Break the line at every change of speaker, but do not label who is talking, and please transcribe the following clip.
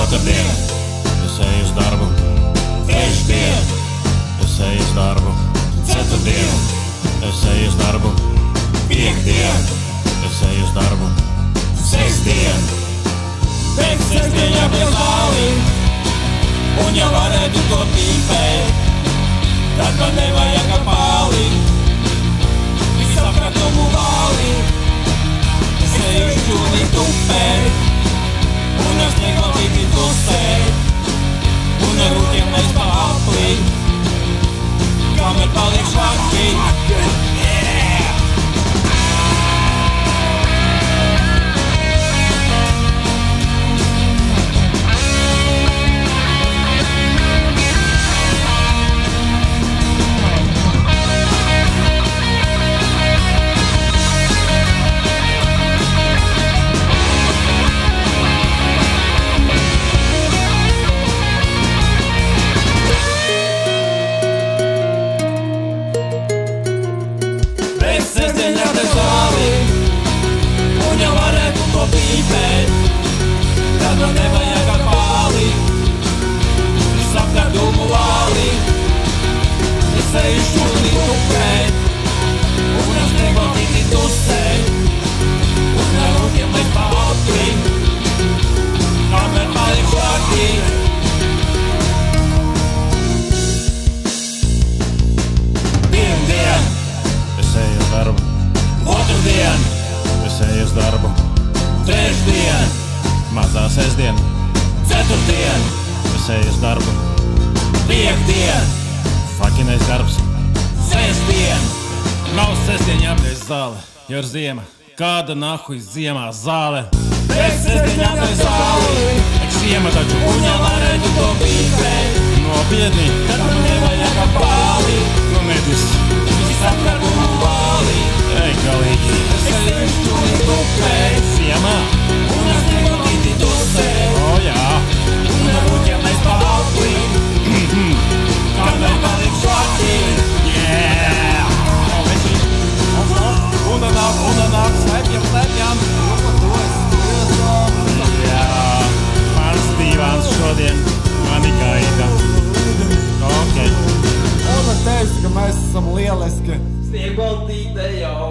Otrdien,
es eju uz darbu.
trešdien,
Es eju uz darbu.
ceturtdien,
Es eju uz darbu.
piekdien,
Es eju uz darbu.
sestdien. Pēc sestdienā pie zālī, un ja varētu to pīpēt, tad man nevajag apālī, visapkārtumu vālī. Es eju šķūnī tupēt, un ar snieglapīti tusēt, un ar rūķiem mēs pa aplī, kamēr paliek švaki. Sestdienā pie zālī, un ja varētu to pīpēt, tad man nevajag apālī, visapkārtumu vālī. Es eju šķūnī tupēt, un ar snieglapīti tusēt, un ar rūkiem mēs pa aplī, kamēr paliek švaki. Pirmdien,
Es eju uz darbu.
otrdien,
Es eju uz darbu.
trešdien,
Mazā sestdiena.
ceturtdien,
Es eju uz darbu.
piekdien,
Fakinais darbs.
sestdien.
Nav sestdien jāpēc zāle, jo ir ziema. Kāda nahuj ziemā zāle?
Pēc sestdienā pie zālī,
Ek ziema taču.
un ja varētu to pīpēt,
Nopietni.
tad man nevajag apālī,
Nu nedis.
visapkārtumu vālī.
Ej, galīgi.
Es eju šķūnī tupēt,
Ziemā.
un ar snieglapīti tusēt,
O jā.
un ar rūķiem mēs pa aplī, kamēr paliek švaki.
Yeah!
Un slēpjam.
Jā. Mans divāns šodien mani gaida. Ok.
Un teicu, ka mēs esam lieliski.
Snieglapīte jau